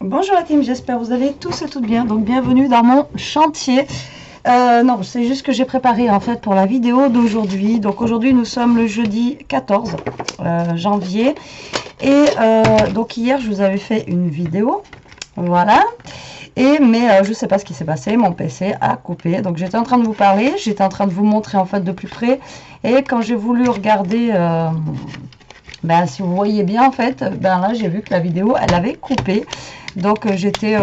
Bonjour la team, j'espère que vous allez tous et toutes bien. Donc bienvenue dans mon chantier. Non, c'est juste que j'ai préparé en fait pour la vidéo d'aujourd'hui. Donc aujourd'hui nous sommes le jeudi 14 janvier. Et donc hier je vous avais fait une vidéo. Voilà. Mais je sais pas ce qui s'est passé, mon PC a coupé. Donc j'étais en train de vous parler, j'étais en train de vous montrer en fait de plus près. Et quand j'ai voulu regarder... si vous voyez bien en fait, là j'ai vu que la vidéo elle avait coupé. Donc j'étais,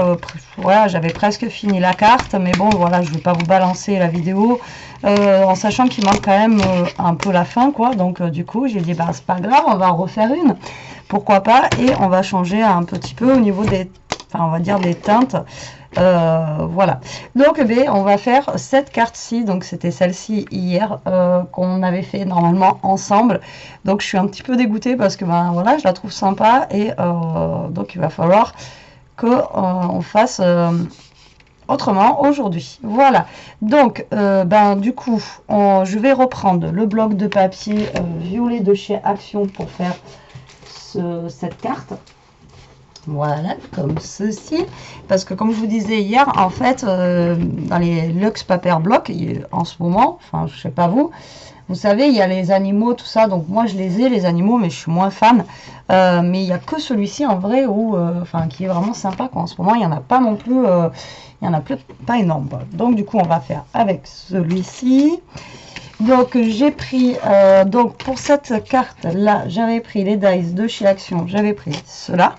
voilà, j'avais presque fini la carte, mais bon voilà, je ne vais pas vous balancer la vidéo en sachant qu'il manque quand même un peu la fin quoi. Donc du coup j'ai dit c'est pas grave, on va en refaire une, pourquoi pas, et on va changer un petit peu au niveau des, on va dire des teintes. Voilà, donc on va faire cette carte-ci, donc c'était celle-ci hier qu'on avait fait normalement ensemble. Donc je suis un petit peu dégoûtée parce que voilà, je la trouve sympa, et donc il va falloir que on fasse autrement aujourd'hui. Voilà, donc du coup je vais reprendre le bloc de papier violet de chez Action pour faire cette carte. Voilà, comme ceci, parce que comme je vous disais hier, en fait, dans les Luxe Paper Block, en ce moment, enfin, je sais pas vous savez, il y a les animaux, tout ça, donc moi je les ai, les animaux, mais je suis moins fan. Mais il n'y a que celui-ci, en vrai, qui est vraiment sympa, quoi. En ce moment, il n'y en a pas non plus, il y en a plus, pas énorme, quoi. Donc du coup, on va faire avec celui-ci. Donc j'ai pris, donc pour cette carte-là, j'avais pris les dice de chez Action, j'avais pris cela.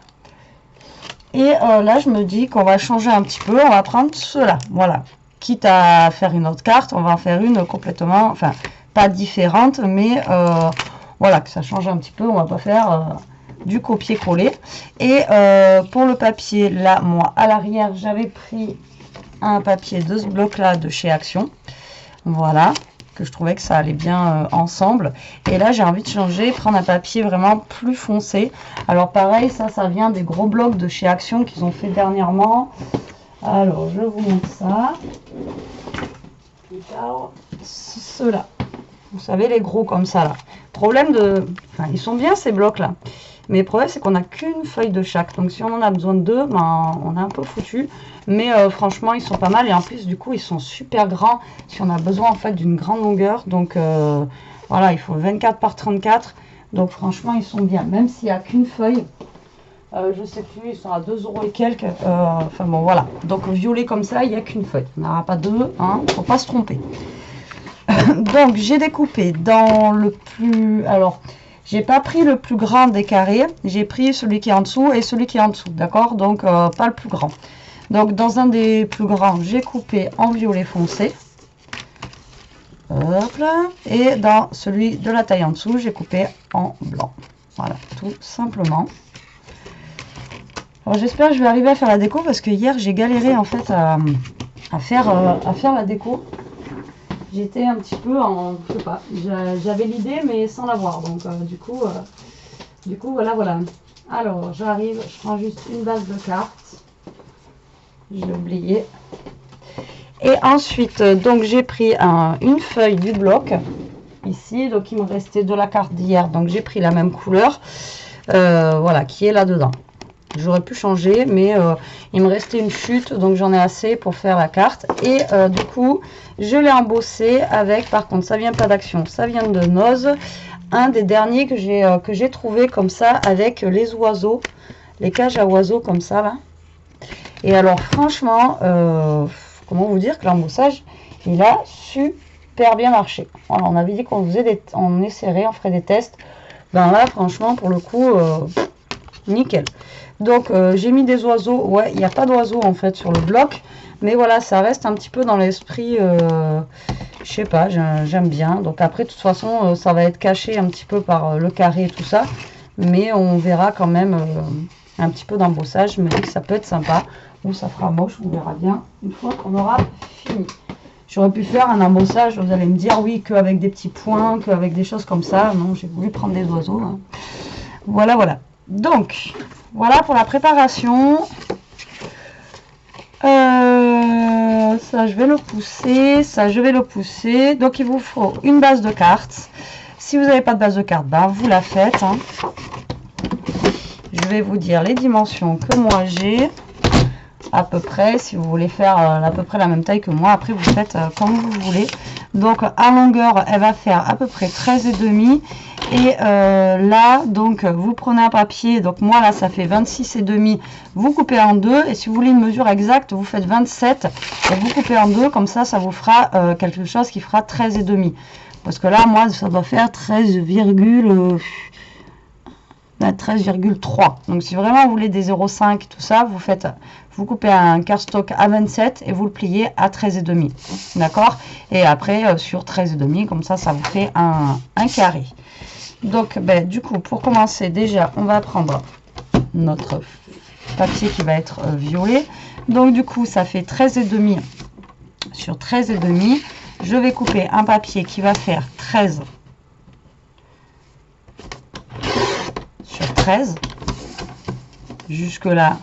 Et là, je me dis qu'on va changer un petit peu. On va prendre cela. Voilà. Quitte à faire une autre carte, on va en faire une complètement, enfin, pas différente, mais voilà, que ça change un petit peu. On va pas faire du copier-coller. Et pour le papier, là, moi, à l'arrière, j'avais pris un papier de ce bloc-là de chez Action. Voilà, que je trouvais que ça allait bien ensemble. Et là j'ai envie de changer, prendre un papier vraiment plus foncé. Alors pareil, ça vient des gros blocs de chez Action qu'ils ont fait dernièrement. Alors je vous montre ça. Ceux-là, vous savez, les gros comme ça là. Problème de... Enfin, ils sont bien ces blocs là. Mais le problème c'est qu'on n'a qu'une feuille de chaque. Donc si on en a besoin de deux, on est un peu foutu. Mais franchement ils sont pas mal. Et en plus du coup ils sont super grands. Si on a besoin en fait d'une grande longueur. Donc voilà, il faut 24 par 34. Donc franchement ils sont bien. Même s'il n'y a qu'une feuille. Je sais plus, ils sont à 2 € et quelques. Enfin bon voilà. Donc violet comme ça, il n'y a qu'une feuille. On n'aura pas deux. Hein, faut pas se tromper. Donc j'ai découpé dans le plus... Alors... J'ai pas pris le plus grand des carrés, j'ai pris celui qui est en dessous et celui qui est en dessous, d'accord? Donc pas le plus grand. Donc dans un des plus grands, j'ai coupé en violet foncé. Hop là. Et dans celui de la taille en dessous, j'ai coupé en blanc. Voilà, tout simplement. Alors j'espère que je vais arriver à faire la déco parce que hier j'ai galéré en fait à faire la déco. J'étais un petit peu en... Je sais pas, j'avais l'idée mais sans l'avoir. Donc du coup voilà. Alors j'arrive, je prends juste une base de cartes. J'ai oublié. Et ensuite, donc j'ai pris une feuille du bloc. Ici, donc il me restait de la carte d'hier. Donc j'ai pris la même couleur. Voilà, qui est là-dedans. J'aurais pu changer, mais il me restait une chute, donc j'en ai assez pour faire la carte. Et du coup, je l'ai embossé avec, par contre, ça vient pas d'Action, ça vient de Noz. Un des derniers que j'ai trouvé comme ça, avec les oiseaux, les cages à oiseaux comme ça, là. Et alors, franchement, comment vous dire que l'embossage, il a super bien marché. Voilà, on avait dit qu'on on essaierait, on ferait des tests. Ben là, franchement, pour le coup, nickel. Donc j'ai mis des oiseaux. Ouais, il n'y a pas d'oiseaux en fait sur le bloc, mais voilà, ça reste un petit peu dans l'esprit, je sais pas, j'aime bien. Donc après de toute façon ça va être caché un petit peu par le carré et tout ça, mais on verra quand même un petit peu d'embossage. Je me dis que ça peut être sympa, ou ça fera moche, on verra bien une fois qu'on aura fini. J'aurais pu faire un embossage, vous allez me dire oui, qu'avec des petits points, qu'avec des choses comme ça. Non, j'ai voulu prendre des oiseaux, hein. Voilà, voilà. Donc, voilà pour la préparation. Ça, je vais le pousser. Ça, je vais le pousser. Donc, il vous faut une base de cartes. Si vous n'avez pas de base de cartes, vous la faites. Hein. Je vais vous dire les dimensions que moi j'ai. à peu près. Si vous voulez faire à peu près la même taille que moi, après vous faites comme vous voulez. Donc à longueur, elle va faire à peu près 13,5. Et là, donc vous prenez un papier, donc moi là ça fait 26,5, vous coupez en deux, et si vous voulez une mesure exacte, vous faites 27, et vous coupez en deux, comme ça vous fera quelque chose qui fera 13,5. Parce que là, moi, ça doit faire 13,3. Donc si vraiment vous voulez des 0,5, tout ça, vous coupez un cardstock à 27 et vous le pliez à 13,5. D'accord? Et après, sur 13,5, comme ça vous fait un carré. Donc, ben, du coup, pour commencer, déjà, on va prendre notre papier qui va être violet. Donc, du coup, ça fait 13,5 sur 13,5. Je vais couper un papier qui va faire 13 sur 13. Jusque là,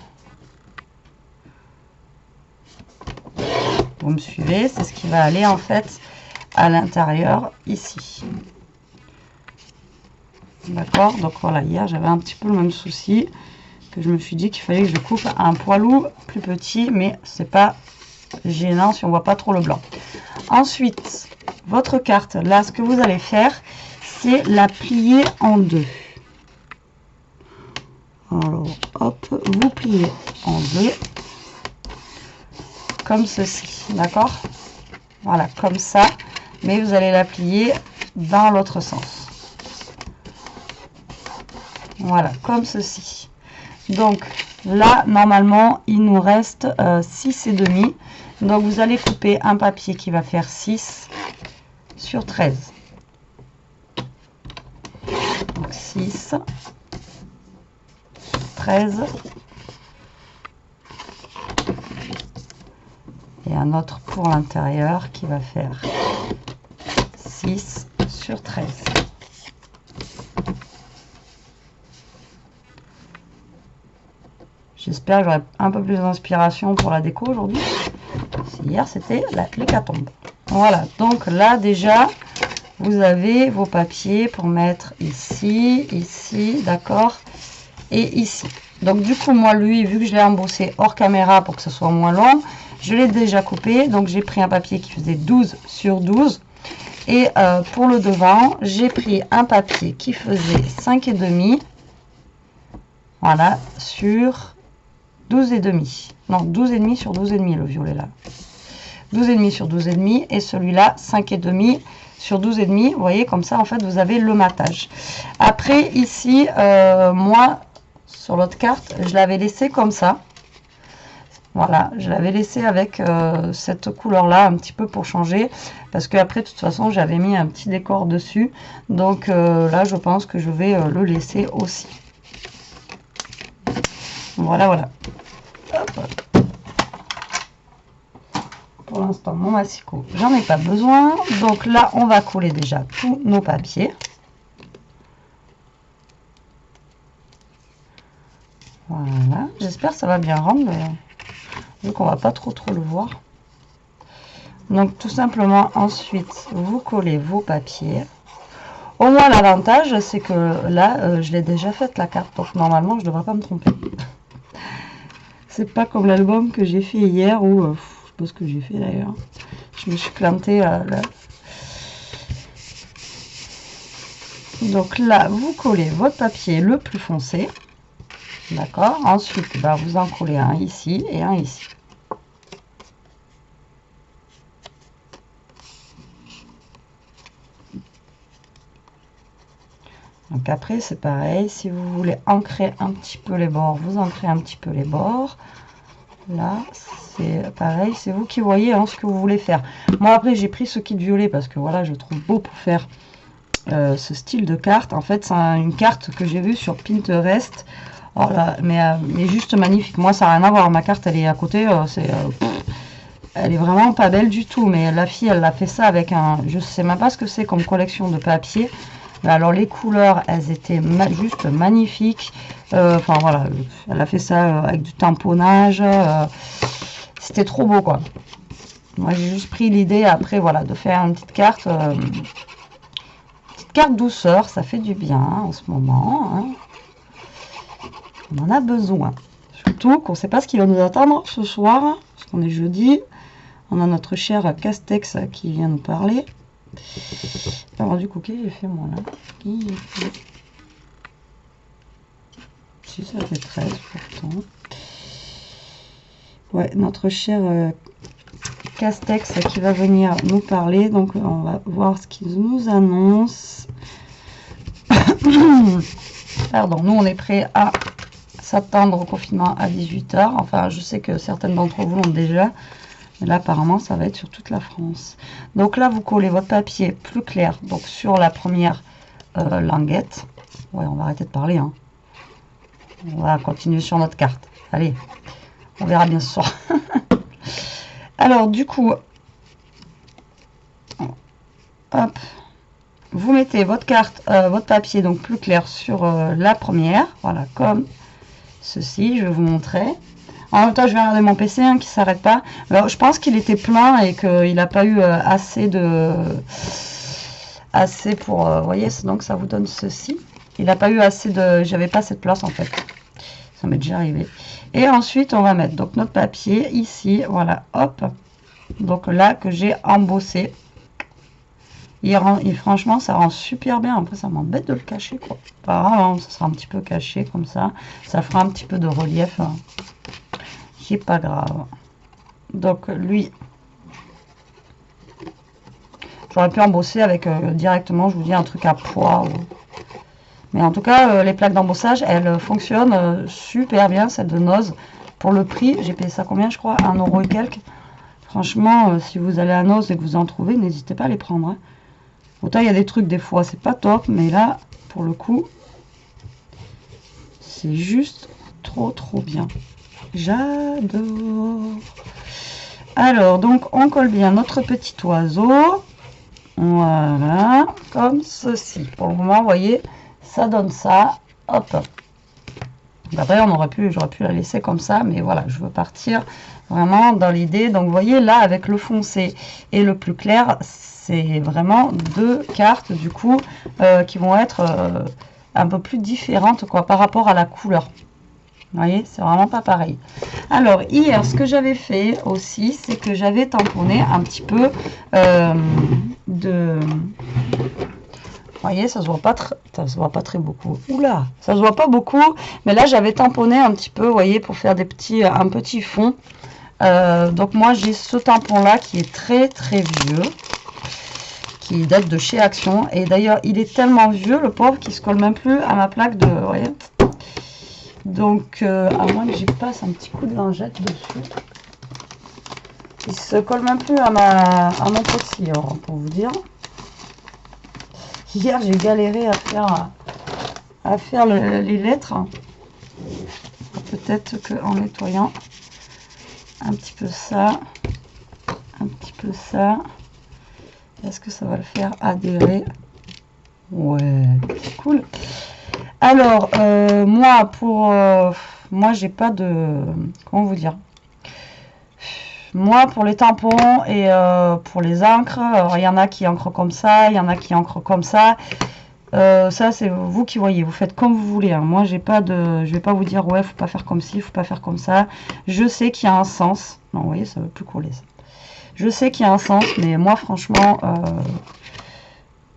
vous me suivez, c'est ce qui va aller en fait à l'intérieur ici. D'accord, donc voilà, hier j'avais un petit peu le même souci, que je me suis dit qu'il fallait que je coupe un poilou plus petit, mais c'est pas gênant si on voit pas trop le blanc. Ensuite, votre carte, là ce que vous allez faire, c'est la plier en deux. Alors hop, vous pliez en deux, comme ceci, d'accord? Voilà, comme ça, mais vous allez la plier dans l'autre sens. Voilà, comme ceci. Donc là, normalement, il nous reste 6,5. Donc vous allez couper un papier qui va faire 6 sur 13. Donc 6, 13. Et un autre pour l'intérieur qui va faire 6 sur 13. J'espère que j'aurai un peu plus d'inspiration pour la déco aujourd'hui. Hier, c'était l'hécatombe. Voilà, donc là déjà, vous avez vos papiers pour mettre ici, ici, d'accord, et ici. Donc du coup, moi, lui, vu que je l'ai embossé hors caméra pour que ce soit moins long, je l'ai déjà coupé. Donc j'ai pris un papier qui faisait 12 sur 12. Et pour le devant, j'ai pris un papier qui faisait 5,5. Voilà, sur 12,5. Non, 12,5 sur 12,5 le violet là. 12,5 sur 12,5 et celui-là 5,5 sur 12,5. Vous voyez, comme ça en fait vous avez le matage. Après ici, moi sur l'autre carte, je l'avais laissé comme ça. Voilà, je l'avais laissé avec cette couleur là un petit peu pour changer. Parce que après de toute façon j'avais mis un petit décor dessus. Donc là je pense que je vais le laisser aussi. Voilà, voilà. Hop. Pour l'instant, mon massicot, j'en ai pas besoin. Donc là, on va coller déjà tous nos papiers. Voilà. J'espère que ça va bien rendre, vu qu'on va pas trop le voir. Donc tout simplement, ensuite, vous collez vos papiers. Au moins, l'avantage, c'est que là, je l'ai déjà faite la carte. Donc normalement, je ne devrais pas me tromper. C'est pas comme l'album que j'ai fait hier où, je sais pas ce que j'ai fait d'ailleurs. Je me suis plantée là. Donc là, vous collez votre papier le plus foncé. D'accord. Ensuite, bah, vous en collez un ici et un ici. Donc après, c'est pareil. Si vous voulez ancrer un petit peu les bords, vous ancrez un petit peu les bords. Là, c'est pareil. C'est vous qui voyez hein, ce que vous voulez faire. Moi, après, j'ai pris ce kit violet parce que voilà, je trouve beau pour faire ce style de carte. En fait, c'est une carte que j'ai vue sur Pinterest. Oh là, mais juste magnifique. Moi, ça n'a rien à voir. Ma carte, elle est à côté. Elle est vraiment pas belle du tout. Mais la fille, elle a fait ça avec un... Je sais même pas ce que c'est comme collection de papier. Mais alors, les couleurs, elles étaient juste magnifiques. Enfin, voilà. Elle a fait ça avec du tamponnage. C'était trop beau, quoi. Moi, j'ai juste pris l'idée, après, voilà, de faire une petite carte... carte douceur, ça fait du bien hein, en ce moment. Hein. On en a besoin. surtout qu'on ne sait pas ce qui va nous attendre ce soir, parce qu'on est jeudi. On a notre cher Castex qui vient nous parler. Alors du coup, qui j'ai fait moi là? Qui j'ai fait? Si, ça fait 13 pourtant. Ouais, notre cher Castex qui va venir nous parler. Donc on va voir ce qu'il nous annonce. Pardon, nous on est prêt à s'attendre au confinement à 18 h. Enfin, je sais que certaines d'entre vous l'ont déjà. Mais là, apparemment, ça va être sur toute la France. Donc là, vous collez votre papier plus clair donc sur la première languette. Ouais, on va arrêter de parler. Hein. On va continuer sur notre carte. Allez, on verra bien ce soir. Alors, du coup, hop, vous mettez votre carte, votre papier donc plus clair sur la première. Voilà, comme ceci. Je vais vous montrer. En même temps, je vais regarder mon PC hein, qui ne s'arrête pas. Alors, je pense qu'il était plein et qu'il n'a pas eu assez pour... vous voyez, donc ça vous donne ceci. Il n'a pas eu assez de... J'avais pas assez de place en fait. Ça m'est déjà arrivé. Et ensuite, on va mettre donc notre papier ici. Voilà, hop. Donc là, que j'ai embossé. Franchement, ça rend super bien. Après, ça m'embête de le cacher, quoi. Pas grave, hein, ça sera un petit peu caché comme ça. Ça fera un petit peu de relief. Hein. C'est pas grave. Donc lui, j'aurais pu embosser avec directement, je vous dis, un truc à poids. Mais en tout cas, les plaques d'embossage, elles fonctionnent super bien, celle de Noz. Pour le prix, j'ai payé ça combien, je crois, 1 € et quelques. Franchement, si vous allez à Noz et que vous en trouvez, n'hésitez pas à les prendre. Hein. Autant il y a des trucs, des fois, c'est pas top, mais là, pour le coup, c'est juste trop bien. J'adore. Alors, donc, on colle bien notre petit oiseau. Voilà, comme ceci. Pour le moment, vous voyez, ça donne ça. Hop. Après, j'aurais pu la laisser comme ça, mais voilà, je veux partir vraiment dans l'idée. Donc, vous voyez, là, avec le foncé et le plus clair, c'est vraiment deux cartes, du coup, qui vont être un peu plus différentes, quoi, par rapport à la couleur. Vous voyez, c'est vraiment pas pareil. Alors, hier, ce que j'avais fait aussi, c'est que j'avais tamponné un petit peu de... Vous voyez, ça se voit pas très beaucoup. Oula, ça se voit pas beaucoup, mais là, j'avais tamponné un petit peu, vous voyez, pour faire un petit fond. Donc, moi, j'ai ce tampon-là qui est très vieux, qui date de chez Action. Et d'ailleurs, il est tellement vieux, le pauvre, qu'il se colle même plus à ma plaque de... Vous voyez. Donc, à moins que j'y passe un petit coup de lingette dessus. Il se colle même plus à mon postillon, pour vous dire. Hier, j'ai galéré à faire les lettres. Peut-être qu'en nettoyant un petit peu ça, est-ce que ça va le faire adhérer? Ouais, c'est cool. Alors, moi, j'ai pas de... Comment vous dire? Moi, pour les tampons et pour les encres, il y en a qui encrent comme ça, il y en a qui encrent comme ça. Ça, c'est vous qui voyez. Vous faites comme vous voulez. Hein. Moi, je vais pas vous dire, ouais, faut pas faire comme ci, faut pas faire comme ça. Je sais qu'il y a un sens. Non, vous voyez, ça veut plus coller, ça. Je sais qu'il y a un sens, mais moi, franchement,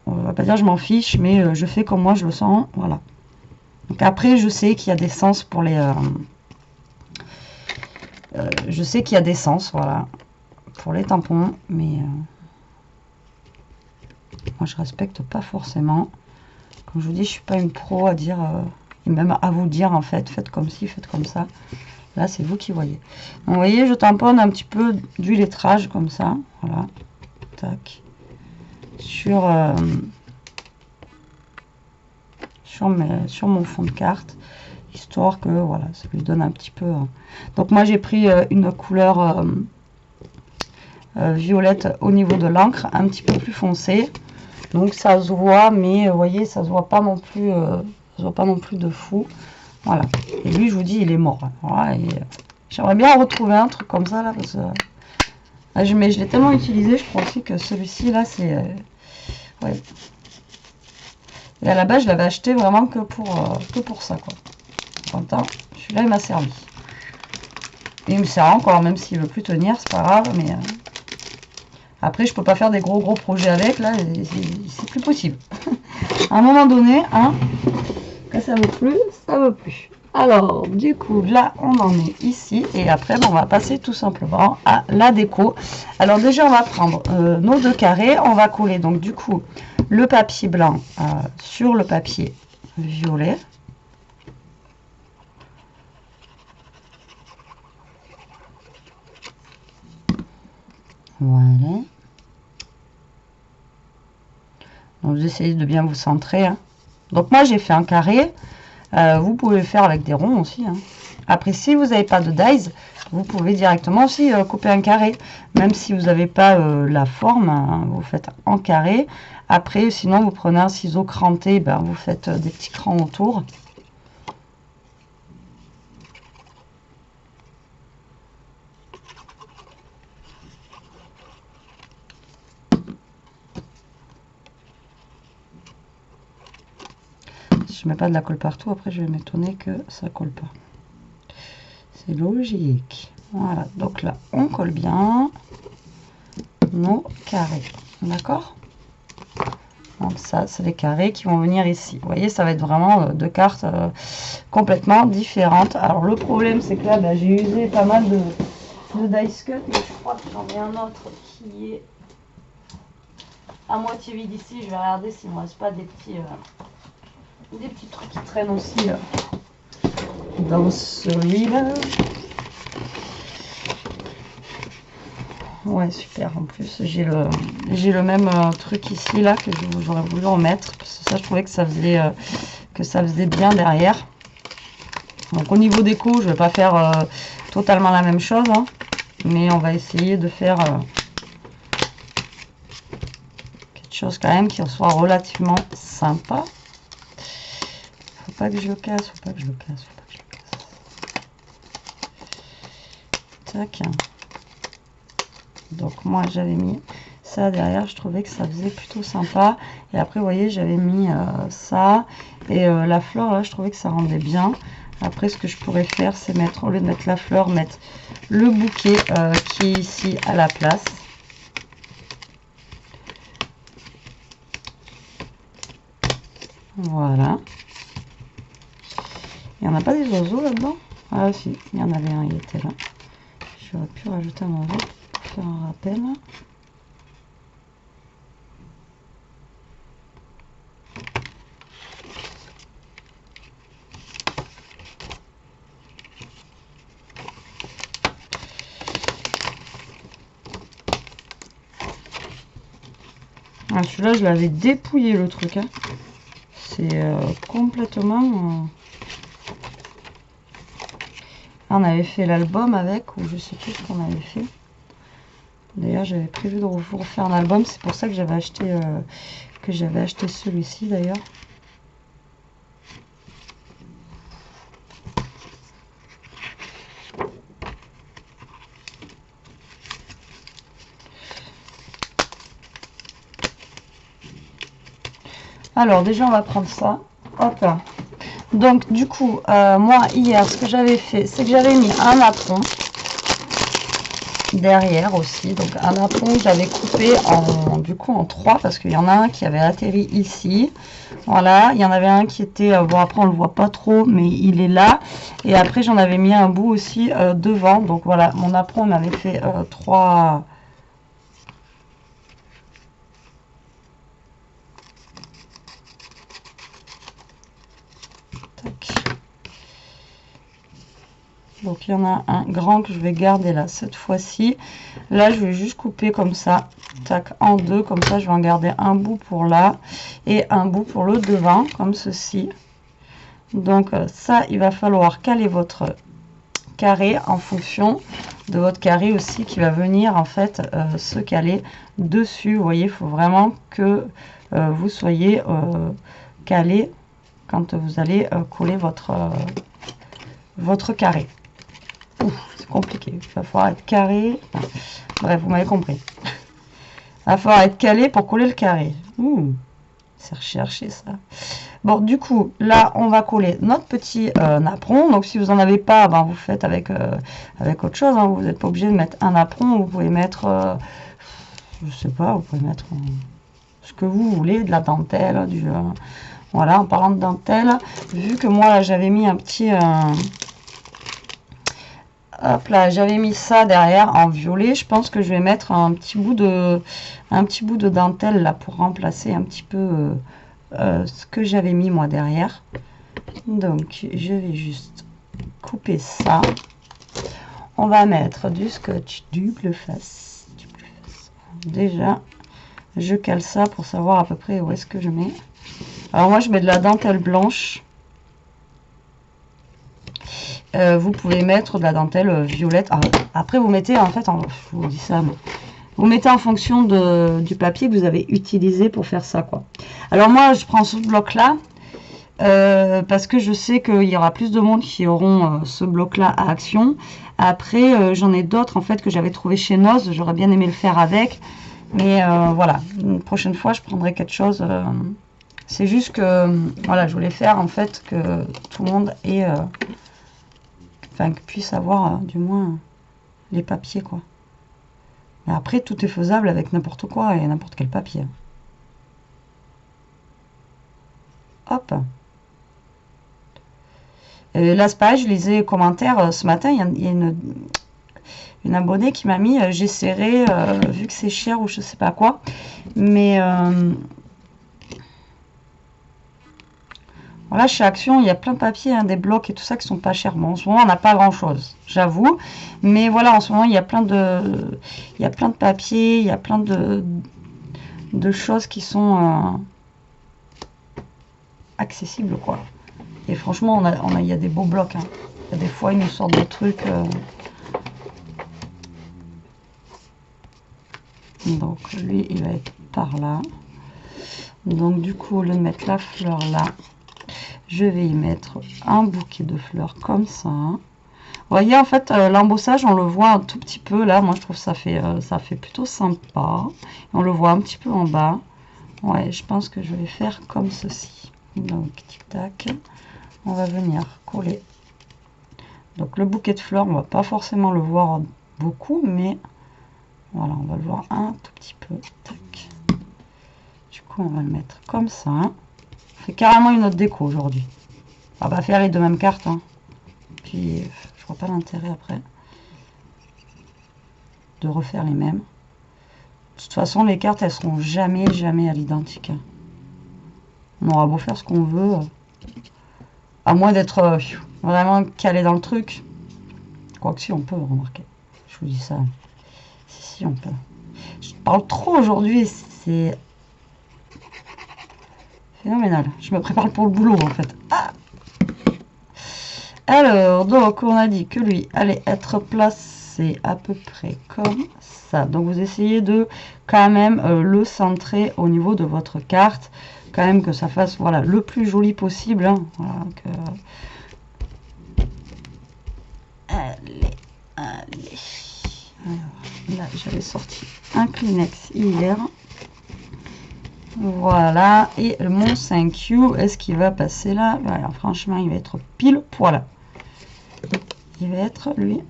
on va pas dire je m'en fiche, mais je fais comme moi, je le sens. Voilà. Donc après, je sais qu'il y a des sens pour les... je sais qu'il y a des sens, voilà, pour les tampons, mais moi, je respecte pas forcément. Comme je vous dis, je suis pas une pro à dire, et même à vous dire, en fait, faites comme ci, faites comme ça. Là, c'est vous qui voyez. Donc, vous voyez, je tamponne un petit peu du lettrage, comme ça, voilà, tac, sur mon fond de carte, histoire que voilà, ça lui donne un petit peu. Donc moi j'ai pris une couleur violette au niveau de l'encre, un petit peu plus foncé. Donc ça se voit, mais vous voyez, ça se voit pas non plus, de fou. Voilà. Et lui, je vous dis, il est mort. Voilà, j'aimerais bien retrouver un truc comme ça là, parce que mais je l'ai tellement utilisé, je crois aussi que celui-ci là, c'est ouais. Et à la base, je l'avais acheté vraiment que pour ça, quoi. En même temps, celui-là, il m'a servi. il me sert encore, même s'il veut plus tenir, c'est pas grave, mais après je peux pas faire des gros projets avec, là, c'est plus possible. À un moment donné, hein, quand ça veut plus, ça veut plus. Alors, du coup, là, on en est ici. Et après, on va passer tout simplement à la déco. Alors, déjà, on va prendre nos 2 carrés. On va coller, donc, du coup, le papier blanc sur le papier violet. Voilà. Donc, vous essayez de bien vous centrer. Hein. Donc, moi, j'ai fait un carré. Vous pouvez le faire avec des ronds aussi. Hein. Après, si vous n'avez pas de dies, vous pouvez directement aussi couper un carré. Même si vous n'avez pas la forme, hein, vous faites en carré. Après, sinon, vous prenez un ciseau cranté, ben, vous faites des petits crans autour. Si je mets pas de la colle partout, après je vais m'étonner que ça colle pas. C'est logique. Voilà, donc là, on colle bien nos carrés. D'accord? Donc ça, c'est les carrés qui vont venir ici. Vous voyez, ça va être vraiment 2 cartes complètement différentes. Alors le problème, c'est que là, bah, j'ai usé pas mal de dice cut. Et je crois que j'en ai un autre qui est à moitié vide ici. Je vais regarder s'il ne me reste pas des petits trucs qui traînent aussi dans celui-là. Ouais, super. En plus, j'ai le même truc ici, là, que j'aurais voulu remettre. Parce que ça, je trouvais que ça faisait bien derrière. Donc, au niveau déco, je ne vais pas faire totalement la même chose. Hein, mais on va essayer de faire quelque chose quand même qui soit relativement sympa. Faut pas que je le casse, faut pas que je le casse, faut pas que je le casse. Tac. Donc moi j'avais mis ça derrière, je trouvais que ça faisait plutôt sympa. Et après vous voyez j'avais mis ça et la fleur là je trouvais que ça rendait bien. Après ce que je pourrais faire c'est mettre, au lieu de mettre la fleur, mettre le bouquet qui est ici à la place. Voilà. Il n'y en a pas des oiseaux là-dedans? Ah si, il y en avait un, il était là. J'aurais pu rajouter un oiseau pour faire un rappel. Ah, celui-là, je l'avais dépouillé le truc. Hein. C'est complètement... On avait fait l'album avec, ou je sais plus ce qu'on avait fait. D'ailleurs, j'avais prévu de vous refaire un album. C'est pour ça que j'avais acheté celui-ci d'ailleurs. Alors déjà on va prendre ça. Hop là. Donc du coup, moi hier, ce que j'avais fait, c'est que j'avais mis un apron derrière aussi. Donc un apron que j'avais coupé en 3 parce qu'il y en a un qui avait atterri ici. Voilà, il y en avait un qui était, bon après on le voit pas trop, mais il est là. Et après j'en avais mis un bout aussi devant. Donc voilà, mon apron m'avait fait 3... Donc il y en a un grand que je vais garder là cette fois-ci. Là je vais juste couper comme ça, tac, en deux, comme ça je vais en garder un bout pour là et un bout pour le devant, comme ceci. Donc ça il va falloir caler votre carré en fonction de votre carré aussi qui va venir en fait se caler dessus. Vous voyez, il faut vraiment que vous soyez calé quand vous allez coller votre carré. C'est compliqué, il va falloir être carré. Enfin, bref, vous m'avez compris. Il va falloir être calé pour coller le carré. C'est recherché ça. Bon, du coup, là, on va coller notre petit napperon. Donc, si vous n'en avez pas, ben, vous faites avec, avec autre chose. Hein. Vous n'êtes pas obligé de mettre un napperon. Vous pouvez mettre, je sais pas, vous pouvez mettre ce que vous voulez, de la dentelle. Voilà, en parlant de dentelle, vu que moi, là, j'avais mis un petit... hop là, j'avais mis ça derrière en violet. Je pense que je vais mettre un petit bout de dentelle là pour remplacer un petit peu ce que j'avais mis moi derrière. Donc je vais juste couper ça. On va mettre du scotch double face. Déjà, je cale ça pour savoir à peu près où est-ce que je mets. Alors moi je mets de la dentelle blanche. Vous pouvez mettre de la dentelle violette. Ah, après, vous mettez, en fait, je vous dis ça, mais vous mettez en fonction du papier que vous avez utilisé pour faire ça, quoi. Alors moi, je prends ce bloc-là, parce que je sais qu'il y aura plus de monde qui auront ce bloc-là à Action. Après, j'en ai d'autres, en fait, que j'avais trouvé chez Noz. J'aurais bien aimé le faire avec. Mais voilà, une prochaine fois, je prendrai quelque chose. C'est juste que, voilà, je voulais faire, en fait, que tout le monde ait... enfin, que puisse avoir du moins les papiers, quoi. Mais après, tout est faisable avec n'importe quoi et n'importe quel papier. Hop. Et là, c'est pareil, je lisais les commentaires ce matin. Il y a une abonnée qui m'a mis j'essaierai, vu que c'est cher ou je sais pas quoi. Mais voilà, chez Action, il y a plein de papiers, hein, des blocs et tout ça qui sont pas chers. Bon, en ce moment, on n'a pas grand-chose, j'avoue. Mais voilà, en ce moment, il y a plein de papiers, il y a plein de choses qui sont accessibles, quoi. Et franchement, il y a des beaux blocs. Hein. Il y a des fois, ils nous sortent des trucs. Donc, lui, il va être par là. Donc, du coup, au lieu de mettre la fleur là, je vais y mettre un bouquet de fleurs comme ça. Vous voyez, en fait, l'embossage, on le voit un tout petit peu. Là, moi, je trouve que ça fait plutôt sympa. On le voit un petit peu en bas. Ouais, je pense que je vais faire comme ceci. Donc, tic-tac. On va venir coller. Donc, le bouquet de fleurs, on va pas forcément le voir beaucoup, mais voilà, on va le voir un tout petit peu. Tac. Du coup, on va le mettre comme ça. On fait carrément une autre déco aujourd'hui. On va faire les deux mêmes cartes. Hein. Puis, je vois pas l'intérêt après de refaire les mêmes. De toute façon, les cartes, elles seront jamais à l'identique. On aura beau faire ce qu'on veut. À moins d'être vraiment calé dans le truc. Quoique si, on peut, remarquer. Je vous dis ça. Si, on peut. Je parle trop aujourd'hui, c'est phénoménal. Je me prépare pour le boulot, en fait. Ah, alors, donc, on a dit que lui allait être placé à peu près comme ça. Donc, vous essayez de, quand même, le centrer au niveau de votre carte. Quand même que ça fasse, voilà, le plus joli possible. Hein. Voilà, que... Allez. Alors, là, j'avais sorti un Kleenex hier. Voilà. Et mon 5U, est-ce qu'il va passer là? Voilà, franchement, il va être pile poil. Il va être, lui,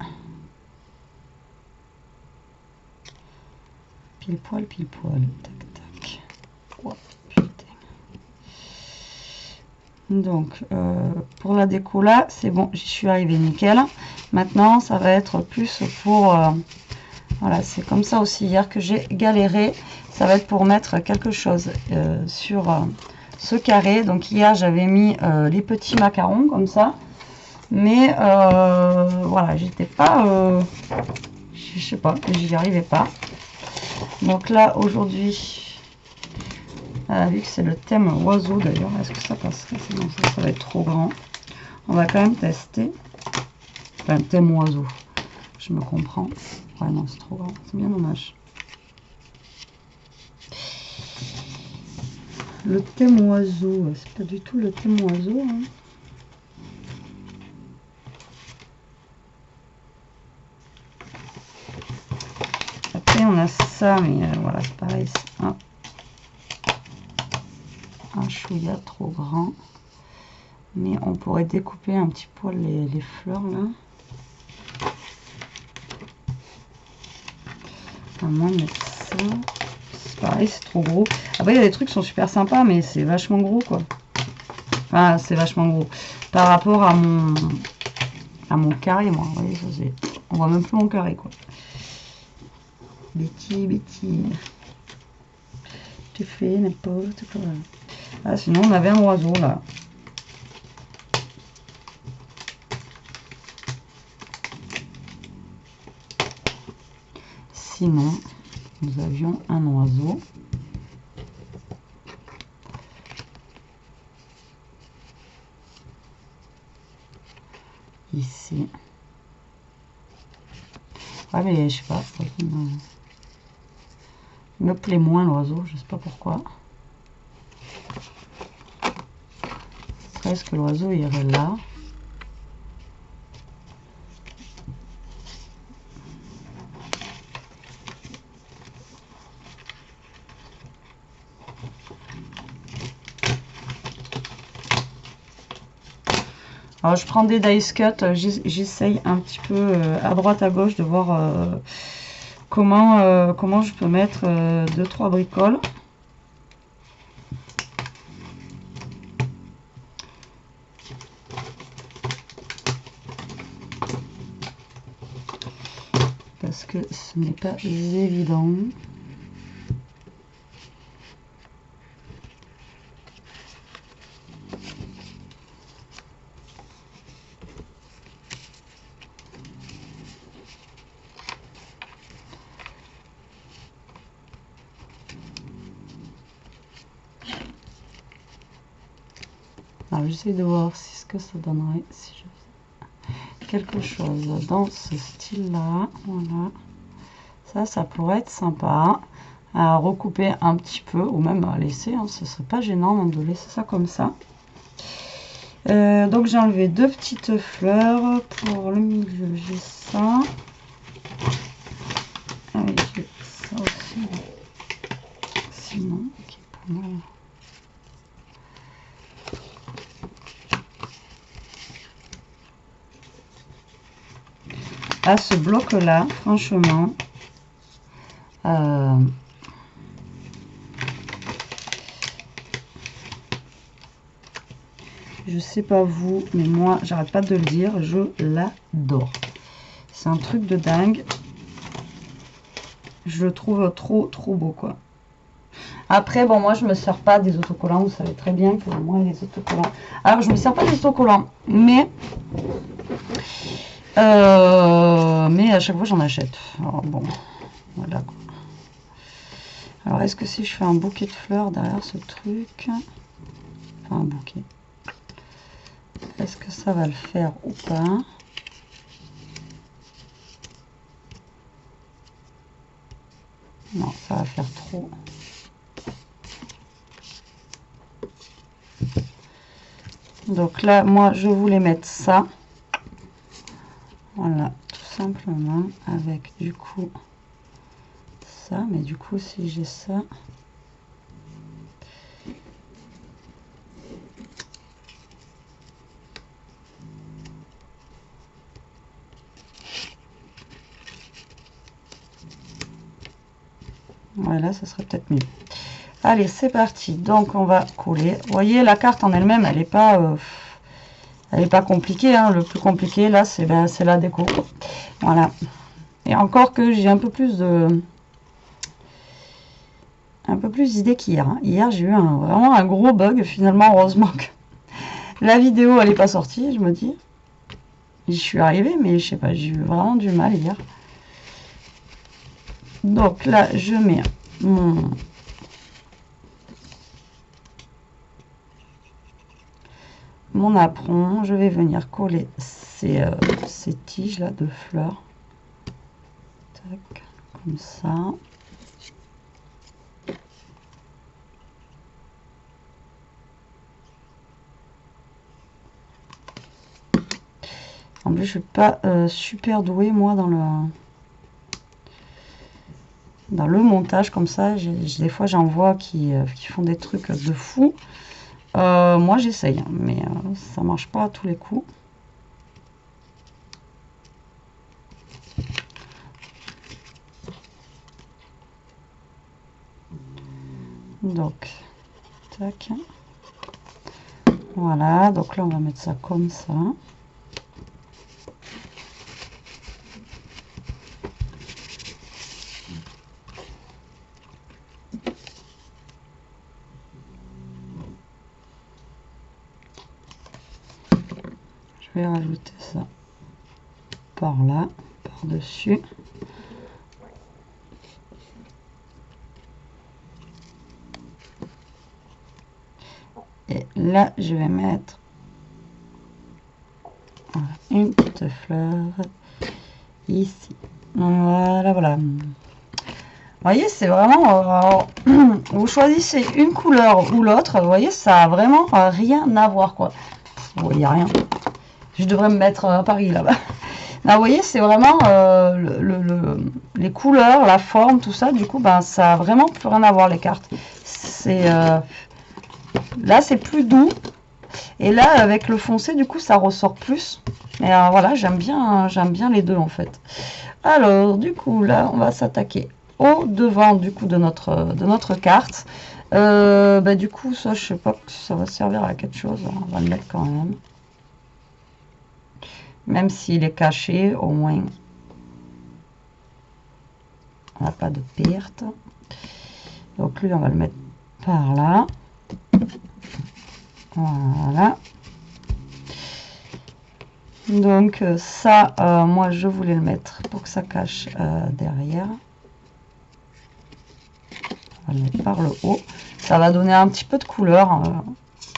pile poil. Tac, tac. Oh, putain. Donc, pour la déco là, c'est bon, j'y suis arrivée nickel. Maintenant, ça va être plus pour... voilà, c'est comme ça aussi hier que j'ai galéré. Ça va être pour mettre quelque chose sur ce carré. Donc hier, j'avais mis les petits macarons comme ça. Mais voilà, j'étais pas... je sais pas, j'y arrivais pas. Donc là, aujourd'hui... vu que c'est le thème oiseau d'ailleurs, est-ce que ça passerait? Non, ça va être trop grand. On va quand même tester. Enfin, thème oiseau. Je me comprends. Ouais, non, c'est trop grand. C'est bien dommage. Le thème oiseau, c'est pas du tout le thème oiseau. Hein. Après, on a ça, mais voilà, c'est pareil. Un chouïa trop grand. Mais on pourrait découper un petit poil les fleurs là. À moins de mettre ça. C'est pareil, c'est trop gros. Après, il y a des trucs qui sont super sympas, mais c'est vachement gros quoi. Enfin, c'est vachement gros. Par rapport à mon carré, moi. Vous voyez, ça c'est. On voit même plus mon carré quoi. Betty. Tu fais n'importe quoi. Ah, sinon, on avait un oiseau là. Sinon, nous avions un oiseau. Ici. Ouais, mais je sais pas. Il me plaît moins l'oiseau, je sais pas pourquoi. Est-ce que l'oiseau irait là? Alors je prends des dice cut, j'essaye un petit peu à droite à gauche de voir comment je peux mettre 2-3 bricoles. Parce que ce n'est pas évident. Alors j'essaie de voir si ce que ça donnerait si je fais quelque chose dans ce style là. Voilà, ça pourrait être sympa à recouper un petit peu ou même à laisser, hein, ce serait pas gênant même de laisser ça comme ça. Donc j'ai enlevé 2 petites fleurs pour le milieu, j'ai ça. J'ai ça aussi, sinon qui est pas mal. À ce bloc là, franchement, je sais pas vous, mais moi j'arrête pas de le dire, je l'adore. C'est un truc de dingue. Je le trouve trop beau quoi. Après bon, moi je me sers pas des autocollants, vous savez très bien que moi les autocollants. Alors je me sers pas des autocollants, mais à chaque fois j'en achète. Alors bon, voilà quoi. Alors est-ce que si je fais un bouquet de fleurs derrière ce truc, enfin un bouquet, est-ce que ça va le faire ou pas? Non, ça va faire trop. Donc là, moi, je voulais mettre ça. Voilà, tout simplement, avec du coup ça. Mais du coup, si j'ai ça... Voilà, ça serait peut-être mieux. Allez, c'est parti. Donc, on va coller. Vous voyez, la carte en elle-même, elle n'est pas compliquée. Hein. Le plus compliqué, là, c'est la déco. Voilà. Et encore que j'ai un peu plus d'idées qu'hier. Hein. Hier, j'ai eu vraiment un gros bug. Finalement, heureusement que la vidéo, elle n'est pas sortie, je me dis. J'y suis arrivée, mais je sais pas, j'ai eu vraiment du mal hier. Donc là, je mets mon apron. Je vais venir coller ces tiges là de fleurs. Tac, comme ça. En plus, je suis pas super douée moi dans le montage comme ça. Des fois, j'en vois qui font des trucs de fou. Moi j'essaye, mais ça marche pas à tous les coups. Donc, tac. Voilà, donc là on va mettre ça comme ça. Je vais rajouter ça par là, par-dessus. Et là, je vais mettre une petite fleur ici. Voilà, voilà. Vous voyez, c'est vraiment... vous choisissez une couleur ou l'autre. Vous voyez, ça a vraiment rien à voir, quoi. Il n'y a rien. Je devrais me mettre à Paris, là-bas. Là, vous voyez, c'est vraiment les couleurs, la forme, tout ça. Du coup, ben, ça a vraiment plus rien à voir, les cartes. C'est... là, c'est plus doux. Et là, avec le foncé, du coup, ça ressort plus. Et voilà, j'aime bien les deux, en fait. Alors, du coup, là, on va s'attaquer au devant, du coup, de notre carte. Bah, du coup, ça, je sais pas si ça va servir à quelque chose. On va le mettre quand même. Même s'il est caché, au moins, on n'a pas de perte. Donc, lui, on va le mettre par là. Voilà. Donc ça, moi je voulais le mettre pour que ça cache derrière. On va le mettre par le haut. Ça va donner un petit peu de couleur,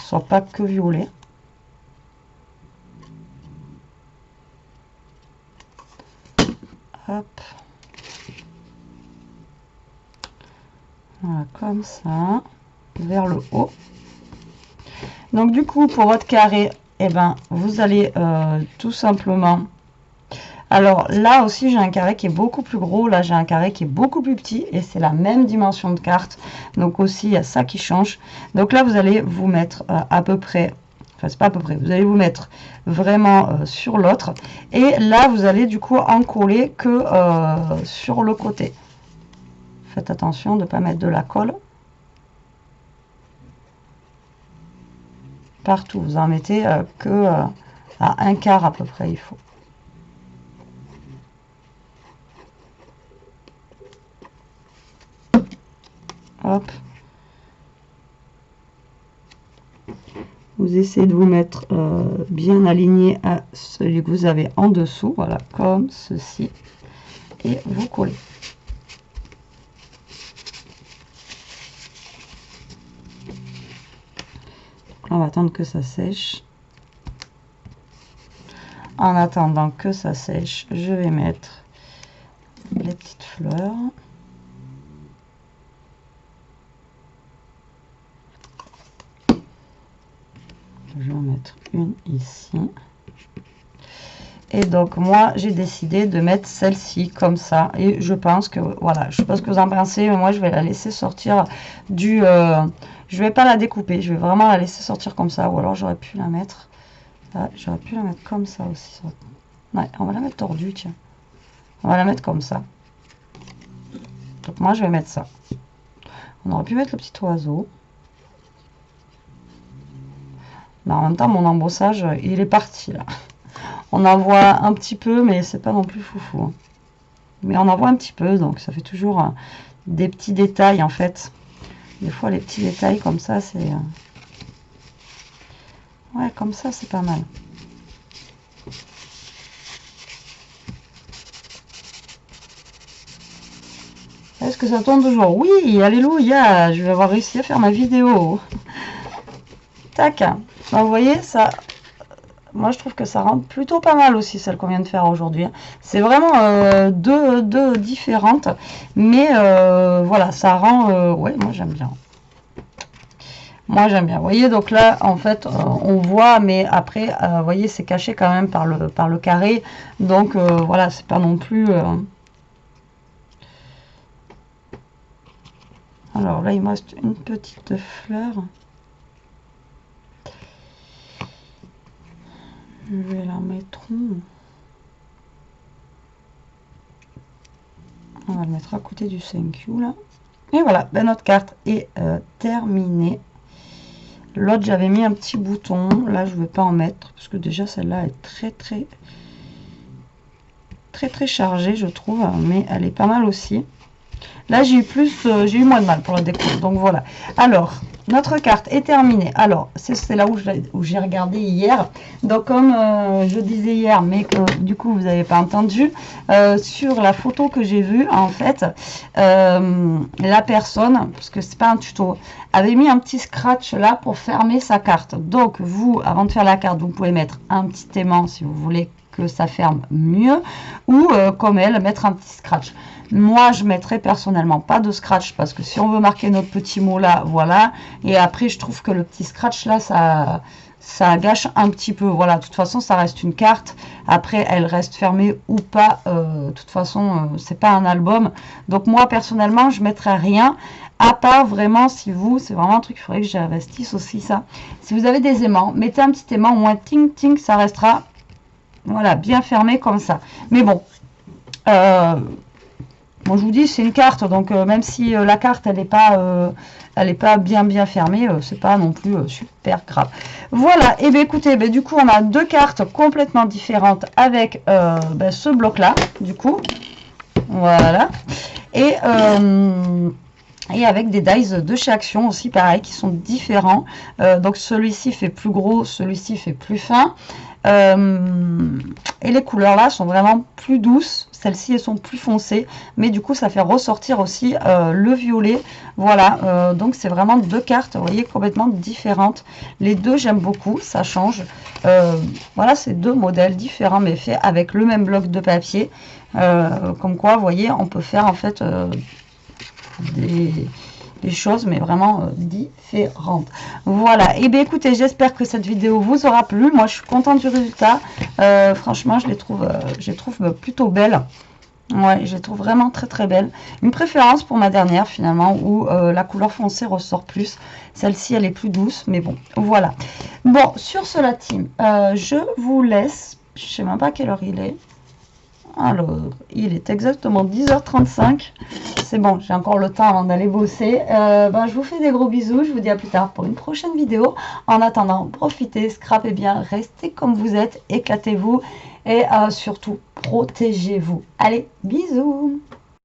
soit pas que violet. Hop. Voilà, comme ça, vers le haut. Donc du coup, pour votre carré, eh ben, vous allez tout simplement... Alors là aussi, j'ai un carré qui est beaucoup plus gros. Là, j'ai un carré qui est beaucoup plus petit. Et c'est la même dimension de carte. Donc aussi, il y a ça qui change. Donc là, vous allez vous mettre à peu près... Enfin, c'est pas à peu près. Vous allez vous mettre vraiment sur l'autre. Et là, vous allez du coup en coller que sur le côté. Faites attention de ne pas mettre de la colle. Partout, vous en mettez que à un quart à peu près, il faut. Hop. Vous essayez de vous mettre bien aligné à celui que vous avez en dessous, voilà, comme ceci, et vous collez. Donc là, on va attendre que ça sèche. En attendant que ça sèche, je vais mettre les petites fleurs. Je vais en mettre une ici. Et donc moi j'ai décidé de mettre celle-ci comme ça. Et je pense que voilà, je sais pas ce que vous en pensez, mais moi je vais la laisser sortir du... je vais pas la découper, je vais vraiment la laisser sortir comme ça. Ou alors j'aurais pu la mettre... j'aurais pu la mettre comme ça aussi. Ouais, on va la mettre tordue, tiens. On va la mettre comme ça. Donc moi je vais mettre ça. On aurait pu mettre le petit oiseau. Mais en même temps, mon embossage, il est parti là. On en voit un petit peu, mais c'est pas non plus foufou. Hein. Mais on en voit un petit peu, donc ça fait toujours des petits détails en fait. Des fois, les petits détails comme ça, c'est... ouais, comme ça, c'est pas mal. Est-ce que ça tourne toujours? Oui, alléluia, je vais avoir réussi à faire ma vidéo. Tac. Donc, vous voyez, ça... Moi, je trouve que ça rend plutôt pas mal aussi, celle qu'on vient de faire aujourd'hui. C'est vraiment deux différentes. Mais voilà, ça rend... ouais, moi, j'aime bien. Moi, j'aime bien. Vous voyez, donc là, en fait, on voit, mais après, vous voyez, c'est caché quand même par le carré. Donc, voilà, c'est pas non plus... Alors là, il me reste une petite fleur. Je vais la mettre on va le mettre à côté du thank you là. Et voilà, ben notre carte est terminée. L'autre, j'avais mis un petit bouton. Là, je ne vais pas en mettre parce que déjà celle-là est très chargée, je trouve, mais elle est pas mal aussi. Là, j'ai eu moins de mal pour la découvrir. Donc voilà. Alors, notre carte est terminée. Alors, c'est là où j'ai regardé hier. Donc, comme je disais hier, mais que du coup, vous n'avez pas entendu, sur la photo que j'ai vue, en fait, la personne, parce que c'est pas un tuto, avait mis un petit scratch là pour fermer sa carte. Donc, vous, avant de faire la carte, vous pouvez mettre un petit aimant si vous voulez que ça ferme mieux, ou comme elle, mettre un petit scratch. Moi, je mettrais personnellement pas de scratch parce que si on veut marquer notre petit mot là, voilà. Et après, je trouve que le petit scratch là, ça gâche un petit peu. Voilà, de toute façon, ça reste une carte. Après, elle reste fermée ou pas. De toute façon, c'est pas un album. Donc moi, personnellement, je mettrais rien. À part vraiment, si vous, c'est vraiment un truc, il faudrait que j'investisse aussi ça. Si vous avez des aimants, mettez un petit aimant, au moins ting ting, ça restera, voilà, bien fermé comme ça. Mais bon. Bon, je vous dis, c'est une carte, donc même si la carte, elle n'est pas bien fermée, c'est pas non plus super grave. Voilà, et bien écoutez, du coup, on a deux cartes complètement différentes avec ce bloc-là, du coup. Voilà. Et avec des dies de chez Action aussi, pareil, qui sont différents. Donc celui-ci fait plus gros, celui-ci fait plus fin. Et les couleurs là sont vraiment plus douces, celles-ci elles sont plus foncées, mais du coup ça fait ressortir aussi le violet. Voilà, donc c'est vraiment deux cartes, vous voyez, complètement différentes. Les deux j'aime beaucoup, ça change. Voilà, c'est deux modèles différents mais faits avec le même bloc de papier. Comme quoi, vous voyez, on peut faire en fait des choses mais vraiment différentes. Voilà, et bien écoutez, j'espère que cette vidéo vous aura plu. Moi je suis contente du résultat, franchement je les trouve plutôt belles. Ouais, je les trouve vraiment très belles. Une préférence pour ma dernière finalement où la couleur foncée ressort plus. Celle-ci elle est plus douce, mais bon, voilà. Bon, sur cela team, je vous laisse. Je sais même pas quelle heure il est. Alors, il est exactement 10h35. C'est bon, j'ai encore le temps avant d'aller bosser. Je vous fais des gros bisous. Je vous dis à plus tard pour une prochaine vidéo. En attendant, profitez, scrapez bien, restez comme vous êtes, éclatez-vous et surtout, protégez-vous. Allez, bisous!